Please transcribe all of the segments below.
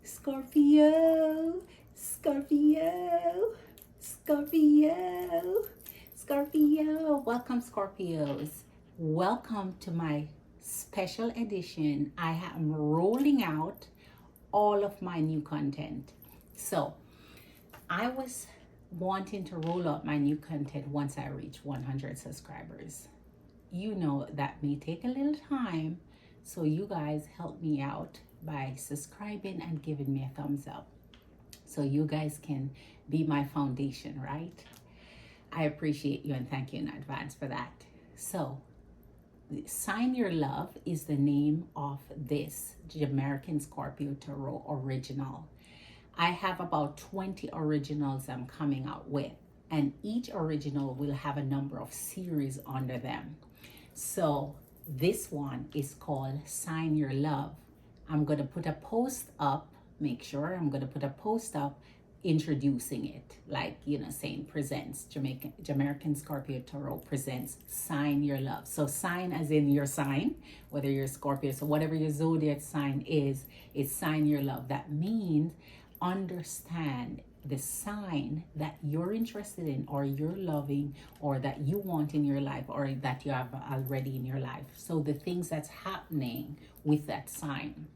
Scorpio, Scorpio, Scorpio, Scorpio. Welcome, Scorpios. Welcome to my special edition. I am rolling out all of my new content. So, I was wanting to roll out my new content once I reach 100 subscribers. You know that may take a little time, so you guys help me out by subscribing and giving me a thumbs up so you guys can be my foundation, right? I appreciate you and thank you in advance for that. So, Sign Your Love is the name of this American Scorpio Tarot original. I have about 20 originals I'm coming out with, and each original will have a number of series under them. So this one is called Sign Your Love. I'm going to put a post up, make sure I'm going to put a post up introducing it, like, saying presents American Scorpio Tarot presents Sign Your Love. So sign as in your sign, whether you're Scorpio, so whatever your zodiac sign is, it's Sign Your Love. That means understand the sign that you're interested in, or you're loving, or that you want in your life, or that you have already in your life. So the things that's happening with that sign.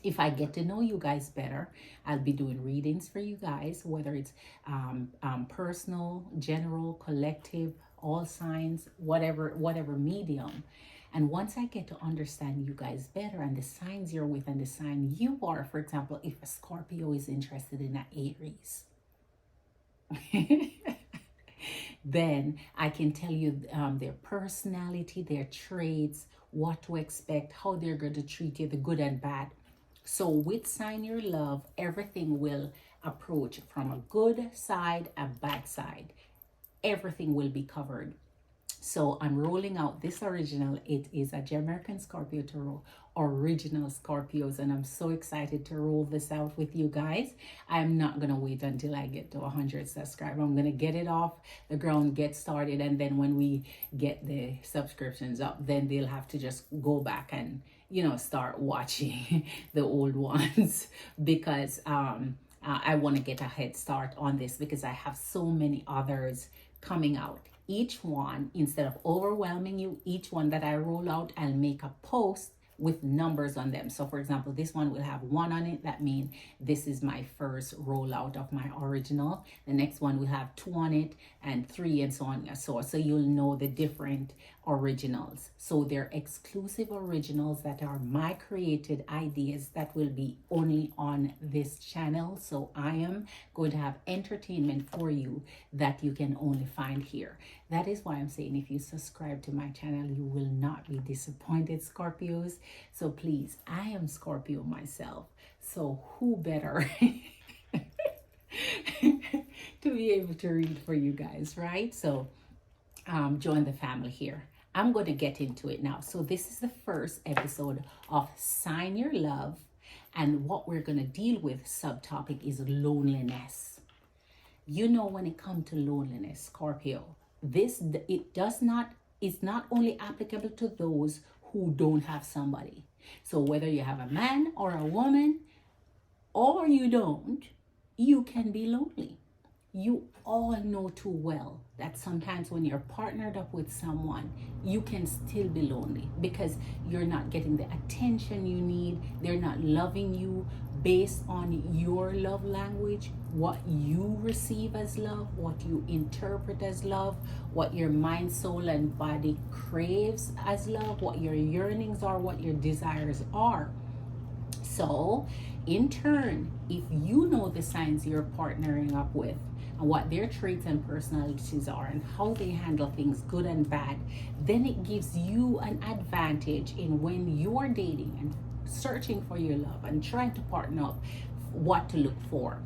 If I get to know you guys better, I'll be doing readings for you guys, whether it's personal, general, collective, all signs, whatever medium. And once I get to understand you guys better and the signs you're with and the sign you are, for example, if a Scorpio is interested in an Aries, then I can tell you their personality, their traits, what to expect, how they're going to treat you, the good and bad. So with Sign Your Love, everything will approach from a good side, a bad side. Everything will be covered. So I'm rolling out this original. It is a American Scorpio Tarot original Scorpios, and I'm so excited to roll this out with you guys. I'm not gonna wait until I get to 100 subscribers. I'm gonna get it off the ground, get started, and then when we get the subscriptions up, then they'll have to just go back and start watching the old ones because I want to get a head start on this because I have so many others coming out. Each one, instead of overwhelming you, each one that I roll out, I'll make a post with numbers on them. So for example, this one will have 1 on it. That means this is my first rollout of my original. The next one will have 2 on it, and 3, and so on and so on. So you'll know the different originals. So they're exclusive originals that are my created ideas that will be only on this channel. So I am going to have entertainment for you that you can only find here. That is why I'm saying if you subscribe to my channel, you will not be disappointed, Scorpios. So please, I am Scorpio myself. So who better to be able to read for you guys, right? So join the family here. I'm going to get into it now. So this is the first episode of Sign Your Love. And what we're going to deal with, subtopic, is loneliness. When it comes to loneliness, Scorpio, it's not only applicable to those who don't have somebody. So whether you have a man or a woman or you don't, you can be lonely. You all know too well that sometimes when you're partnered up with someone, you can still be lonely because you're not getting the attention you need. They're not loving you based on your love language, what you receive as love, what you interpret as love, what your mind, soul, and body craves as love, what your yearnings are, what your desires are. So, in turn, if you know the signs you're partnering up with, and what their traits and personalities are and how they handle things, good and bad, then it gives you an advantage in when you're dating and searching for your love and trying to partner up, what to look for.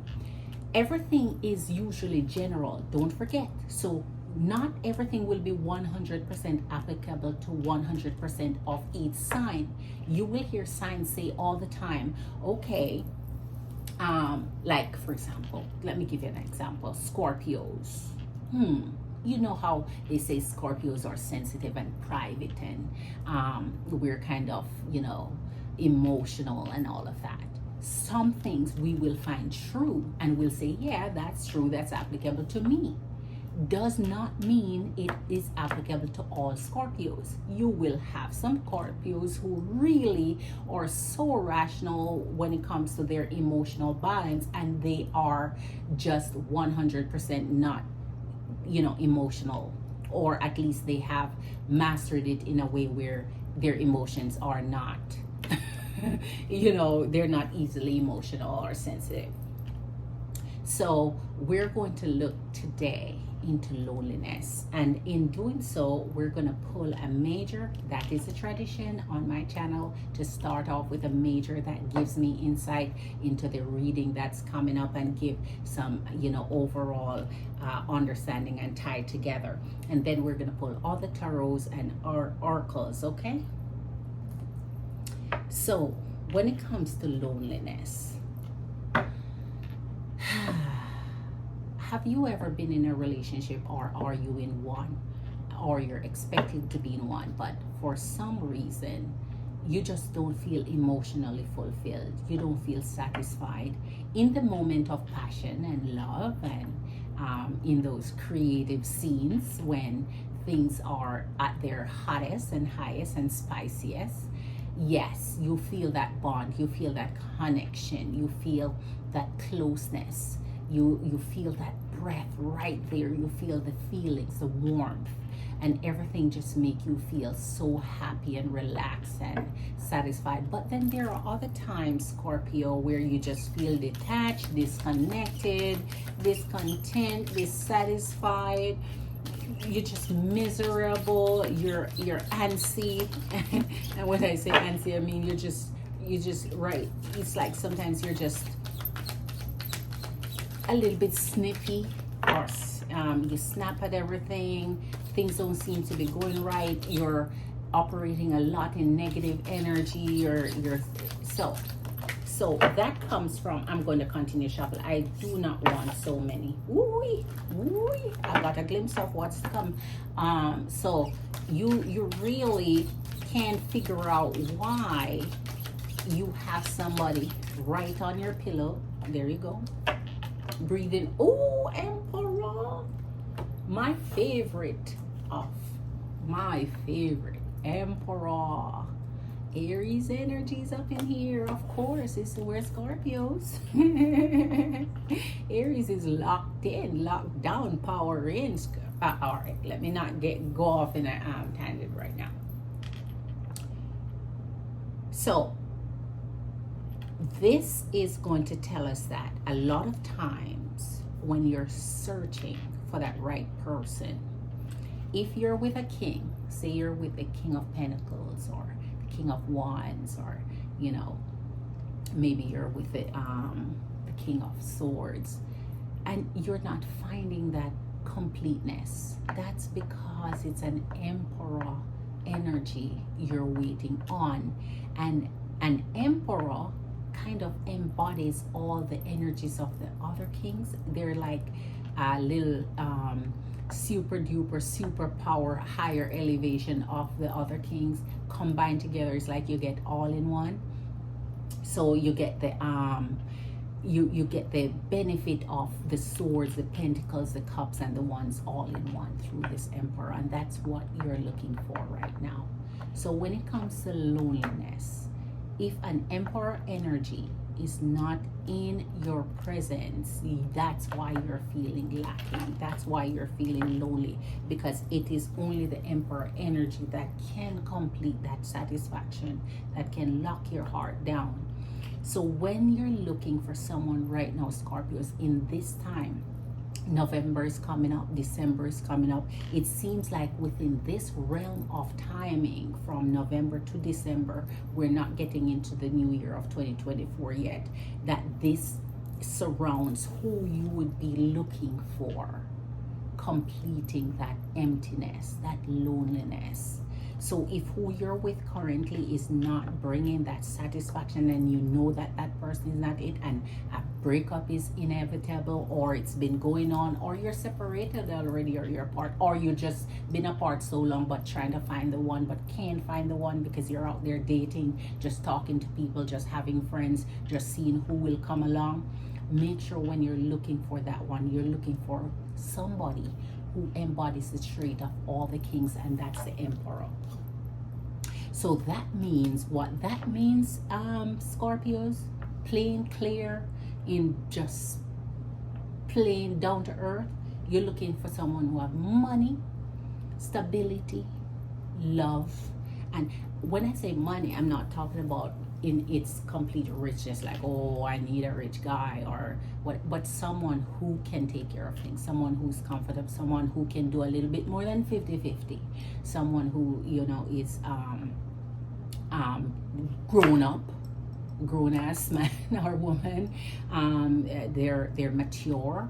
Everything is usually general, don't forget. So not everything will be 100% applicable to 100% of each sign. You will hear signs say all the time, okay, like for example, let me give you an example. Scorpios. You know how they say Scorpios are sensitive and private, and we're kind of, emotional and all of that. some things we will find true and we'll say, yeah, that's true, that's applicable to me. Does not mean it is applicable to all Scorpios. You will have some Scorpios who really are so rational when it comes to their emotional balance, and they are just 100% not, emotional, or at least they have mastered it in a way where their emotions are not, they're not easily emotional or sensitive. So we're going to look today into loneliness, and in doing so we're going to pull a major. That is a tradition on my channel to start off with a major that gives me insight into the reading that's coming up and give some overall understanding and tie together. And then we're going to pull all the tarots and oracles. Okay, so when it comes to loneliness, have you ever been in a relationship, or are you in one, or you're expected to be in one, but for some reason you just don't feel emotionally fulfilled? You don't feel satisfied in the moment of passion and love, and in those creative scenes when things are at their hottest and highest and spiciest. Yes, you feel that bond, you feel that connection, you feel that closeness. You feel that breath right there. You feel the feelings, the warmth, and everything just make you feel so happy and relaxed and satisfied. But then there are other times, Scorpio, where you just feel detached, disconnected, discontent, dissatisfied. You're just miserable. You're antsy. And when I say antsy, I mean you just right. It's like sometimes you're just a little bit snippy, or you snap at everything. Things don't seem to be going right. You're operating a lot in negative energy. You're so that comes from, I'm going to continue shuffle. I do not want so many. Ooh, I got a glimpse of what's to come. So you really can't figure out why you have somebody right on your pillow. There you go. Breathing. Oh, Emperor, my favorite Emperor. Aries energies up in here. Of course, it's where Scorpios. Aries is locked in, locked down, power in. All right, let me not go off in a tangent right now. So this is going to tell us that a lot of times when you're searching for that right person, if you're with a king, say you're with the King of Pentacles or the King of Wands, or maybe you're with the King of Swords, and you're not finding that completeness, that's because it's an Emperor energy you're waiting on. And an Emperor kind of embodies all the energies of the other kings. They're like a little super duper super power higher elevation of the other kings combined together. It's like you get all in one. So you get the you get the benefit of the swords, the pentacles, the cups, and the wands all in one through this Emperor, and that's what you're looking for right now. So when it comes to loneliness, if an Emperor energy is not in your presence, that's why you're feeling lacking. That's why you're feeling lonely, because it is only the Emperor energy that can complete that satisfaction, that can lock your heart down. So when you're looking for someone right now, Scorpios, in this time, November is coming up, December is coming up. It seems like within this realm of timing, from November to December, we're not getting into the new year of 2024 yet, that this surrounds who you would be looking for, completing that emptiness, that loneliness. So if who you're with currently is not bringing that satisfaction, and you know that that person is not it, and a breakup is inevitable, or it's been going on, or you're separated already, or you're apart, or you just been apart so long but trying to find the one but can't find the one because you're out there dating, just talking to people, just having friends, just seeing who will come along. Make sure when you're looking for that one, you're looking for somebody who embodies the trait of all the kings, and that's the emperor. So that means, what that means, Scorpios, plain clear, in just plain down to earth, you're looking for someone who have money, stability, love. And when I say money, I'm not talking about in its complete richness, like, oh, I need a rich guy or what, but someone who can take care of things, someone who's comfortable, someone who can do a little bit more than 50-50, someone who, you know, is grown up, grown ass man or woman. They're mature.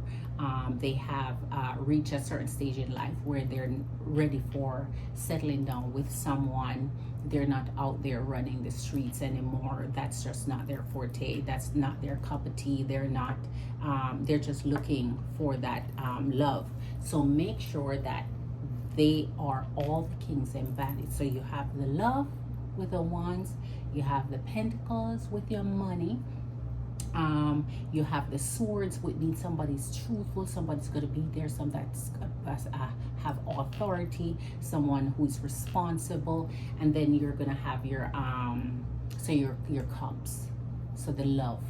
They have reached a certain stage in life where they're ready for settling down with someone. They're not out there running the streets anymore. That's just not their forte. That's not their cup of tea. They're not, they're just looking for that love. So make sure that they are all the kings embodied. So you have the love with the wands, you have the pentacles with your money, you have the swords, which means somebody's truthful, somebody's going to be there, somebody that's have authority, someone who's responsible. And then you're going to have your so your cups, so the love,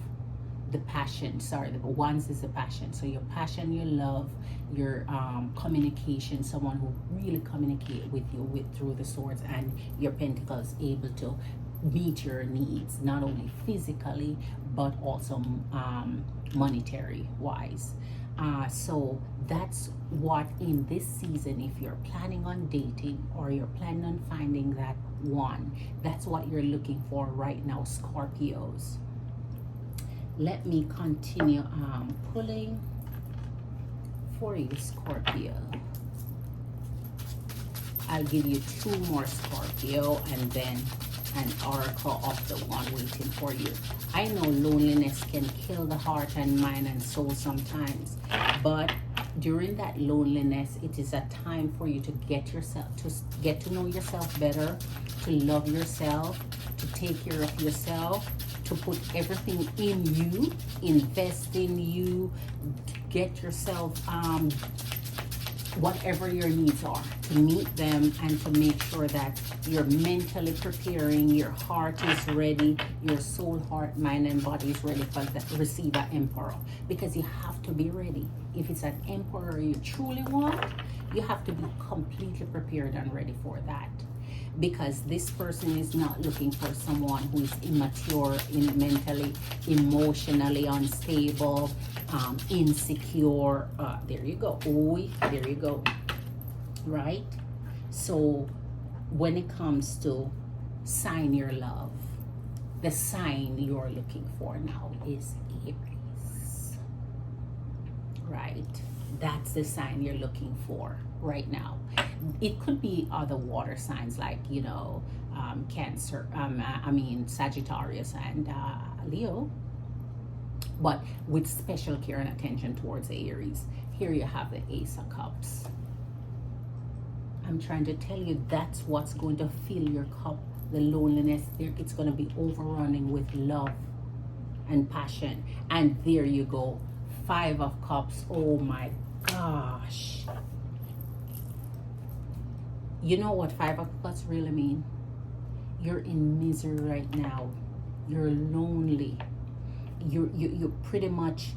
the passion, sorry, the wands is the passion. So your passion, your love, your communication, someone who really communicate with you with through the swords, and your pentacles able to meet your needs, not only physically but also monetary wise. So that's what, in this season, if you're planning on dating or you're planning on finding that one, that's what you're looking for right now, Scorpios. Let me continue pulling for you, Scorpio. I'll give you 2 more, Scorpio, and then an oracle of the one waiting for you. I know loneliness can kill the heart and mind and soul sometimes, but during that loneliness, it is a time for you to get to know yourself better, to love yourself, to take care of yourself, to put everything in you, invest in you, get yourself whatever your needs are, to meet them, and to make sure that you're mentally preparing, your heart is ready, your soul, heart, mind, and body is ready for the receive an emperor. Because you have to be ready. If it's an emperor you truly want, you have to be completely prepared and ready for that. Because this person is not looking for someone who is immature, mentally, emotionally unstable, insecure. There you go. There you go. Right? So when it comes to sign your love, the sign you're looking for now is Aries. Right? That's the sign you're looking for right now. It could be other water signs like, you know, Cancer, Sagittarius and Leo, but with special care and attention towards Aries. Here you have the Ace of Cups. I'm trying to tell you, that's what's going to fill your cup. The loneliness there, it's going to be overrunning with love and passion. And there you go, 5 of Cups. Oh my gosh. You know what 5 of Cups really mean? You're in misery right now. You're lonely. You pretty much,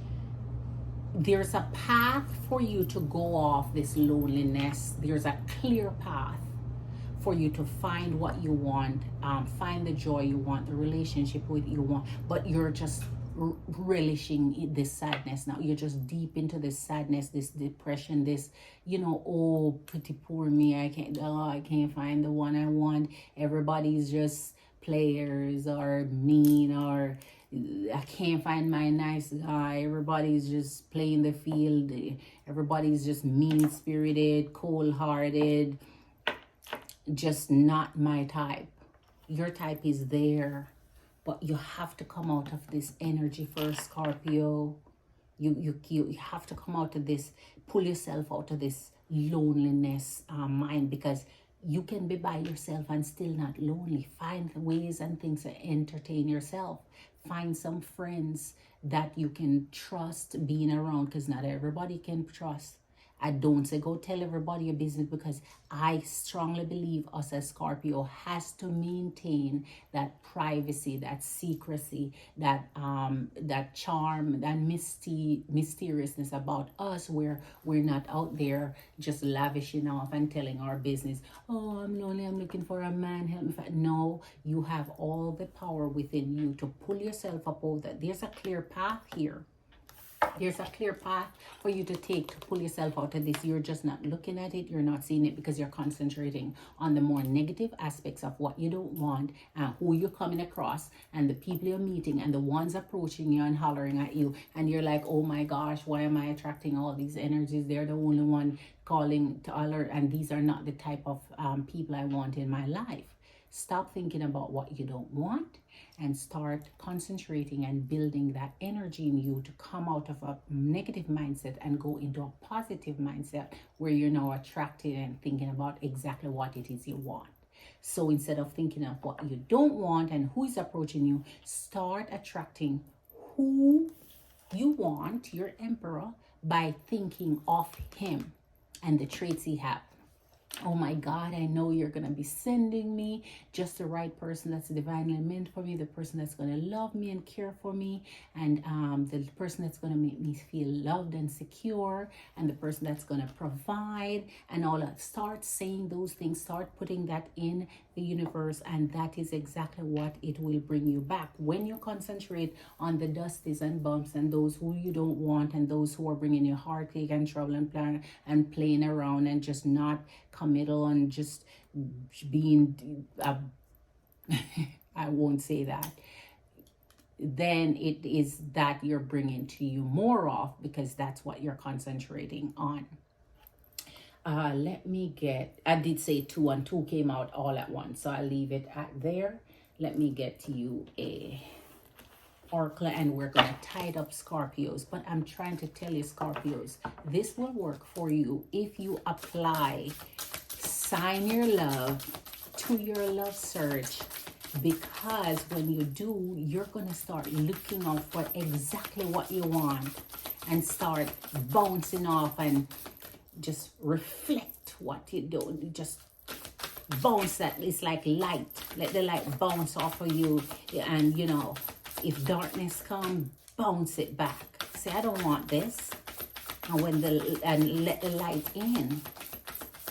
there's a path for you to go off this loneliness. There's a clear path for you to find what you want, find the joy you want, the relationship with you want, but you're just relishing this sadness now. You're just deep into this sadness, this depression, this, you know, oh, pretty poor me, I can't find the one I want. Everybody's just players or mean, or I can't find my nice guy. Everybody's just playing the field. Everybody's just mean-spirited, cold-hearted, just not my type. Your type is there. But you have to come out of this energy first, Scorpio. You have to come out of this, pull yourself out of this loneliness mind, because you can be by yourself and still not lonely. Find ways and things to entertain yourself. Find some friends that you can trust being around, because not everybody can trust. I don't say go tell everybody your business, because I strongly believe us as Scorpio has to maintain that privacy, that secrecy, that charm, that mysteriousness about us, where we're not out there just lavishing off and telling our business. Oh, I'm lonely, I'm looking for a man, help me. No, you have all the power within you to pull yourself up over that. There's a clear path here. There's a clear path for you to take to pull yourself out of this. You're just not looking at it. You're not seeing it, because you're concentrating on the more negative aspects of what you don't want, and who you're coming across, and the people you're meeting, and the ones approaching you and hollering at you. And you're like, oh my gosh, why am I attracting all these energies? They're the only one calling to alert, and these are not the type of people I want in my life. Stop thinking about what you don't want and start concentrating and building that energy in you to come out of a negative mindset and go into a positive mindset, where you're now attracted and thinking about exactly what it is you want. So instead of thinking of what you don't want and who is approaching you, start attracting who you want, your emperor, by thinking of him and the traits he has. Oh my God, I know you're going to be sending me just the right person that's divinely meant for me, the person that's going to love me and care for me, and the person that's going to make me feel loved and secure, and the person that's going to provide, and all that. Start saying those things, start putting that in the universe, and that is exactly what it will bring you back. When you concentrate on the dusties and bumps and those who you don't want, and those who are bringing you heartache and trouble and playing around and just not committal and just being I won't say that, then it is that you're bringing to you more of, because that's what you're concentrating on. Let me get, I did say 2 and 2 came out all at once, so I'll leave it at there. Let me get to you a oracle, and we're going to tie it up, Scorpios. But I'm trying to tell you, Scorpios, this will work for you if you apply sign your love to your love search, because when you do, you're going to start looking out for exactly what you want and start bouncing off and just reflect what you do. You just bounce that. It's like light. Let the light bounce off of you, and you know, if darkness comes, bounce it back. Say, I don't want this. And let the light in.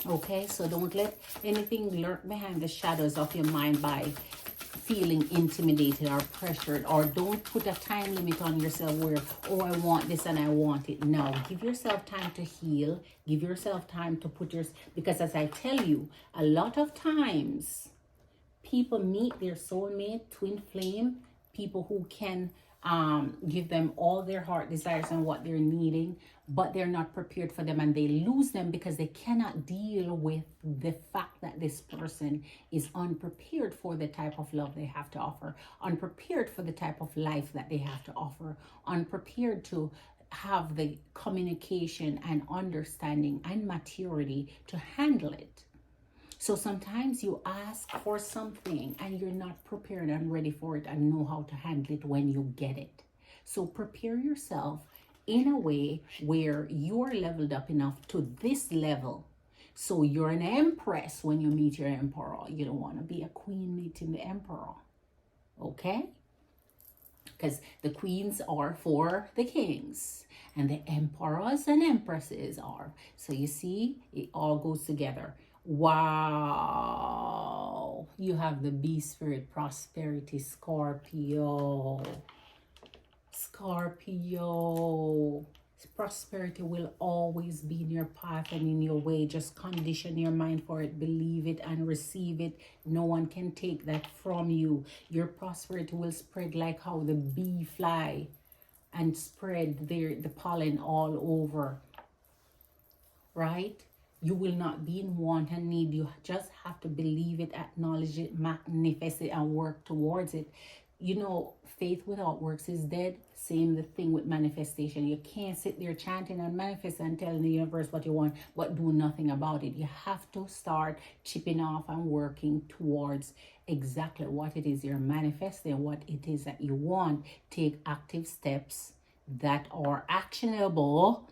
Okay, so don't let anything lurk behind the shadows of your mind by feeling intimidated or pressured, or don't put a time limit on yourself where, oh, I want this and I want it. No, give yourself time to heal. Give yourself time to because as I tell you, a lot of times people meet their soulmate, twin flame, people who can give them all their heart desires and what they're needing, but they're not prepared for them, and they lose them because they cannot deal with the fact that this person is unprepared for the type of love they have to offer, unprepared for the type of life that they have to offer, unprepared to have the communication and understanding and maturity to handle it. So sometimes you ask for something and you're not prepared and ready for it and know how to handle it when you get it. So prepare yourself in a way where you're leveled up enough to this level. So you're an empress when you meet your emperor. You don't want to be a queen meeting the emperor. Okay? Because the queens are for the kings, and the emperors and empresses are. So you see, it all goes together. Wow, you have the bee spirit, prosperity, Scorpio. Scorpio, prosperity will always be in your path and in your way. Just condition your mind for it, believe it and receive it. No one can take that from you. Your prosperity will spread like how the bee fly and spread the pollen all over, right? You will not be in want and need. You just have to believe it, acknowledge it, manifest it, and work towards it. you know, faith without works is dead. Same the thing with manifestation. You can't sit there chanting and manifesting and telling the universe what you want, but do nothing about it. You have to start chipping off and working towards exactly what it is you're manifesting, what it is that you want. Take active steps that are actionable.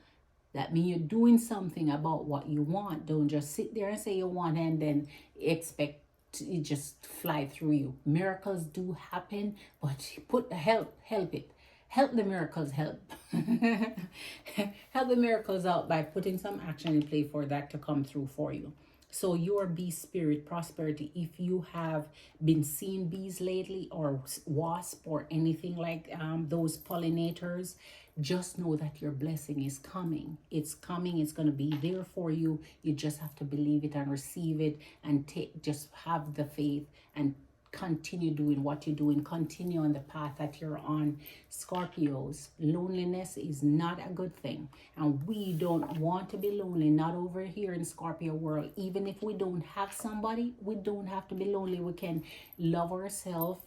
That means you're doing something about what you want. Don't just sit there and say you want and then expect it just fly through you. Miracles do happen, but put help it. Help the miracles help. Help the miracles out by putting some action in play for that to come through for you. So your bee spirit prosperity, if you have been seeing bees lately or wasp or anything like those pollinators, just know that your blessing is coming. It's coming. It's going to be there for you. You just have to believe it and receive it and just have the faith and continue doing what you're doing. Continue on the path that you're on. Scorpios, loneliness is not a good thing, and we don't want to be lonely, not over here in Scorpio world. Even if we don't have somebody, we don't have to be lonely. We can love ourselves,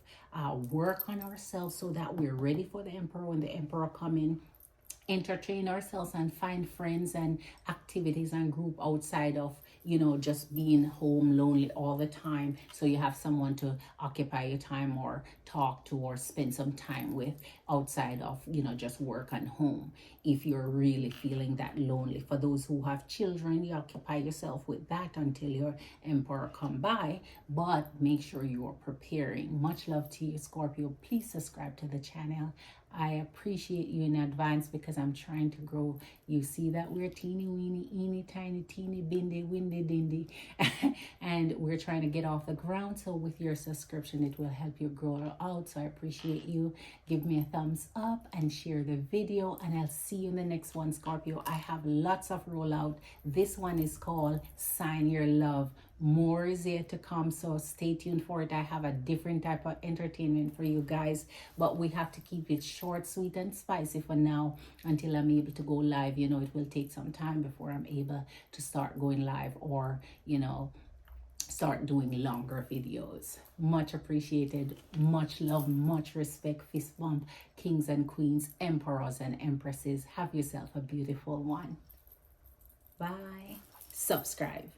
work on ourselves so that we're ready for the emperor when the emperor come in. Entertain ourselves and find friends and activities and group outside of, you know, just being home lonely all the time. So you have someone to occupy your time or talk to or spend some time with outside of, you know, just work and home. If you're really feeling that lonely, for those who have children, you occupy yourself with that until your emperor come by, but make sure you are preparing. Much love to you, Scorpio. Please subscribe to the channel. I appreciate you in advance because I'm trying to grow. You see that we're teeny weeny, eeny tiny, teeny bindy, windy dindy, and we're trying to get off the ground. So with your subscription, it will help you grow out. So I appreciate you. Give me a thumbs up and share the video, and I'll see you in the next one, Scorpio. I have lots of rollout. This one is called Sign Your Love. More is yet to come, so stay tuned for it. I have a different type of entertainment for you guys, but we have to keep it short, sweet, and spicy for now until I'm able to go live. You know, it will take some time before I'm able to start going live or, you know, start doing longer videos. Much appreciated, much love, much respect. Fist bump, kings and queens, emperors and empresses. Have yourself a beautiful one. Bye. Subscribe.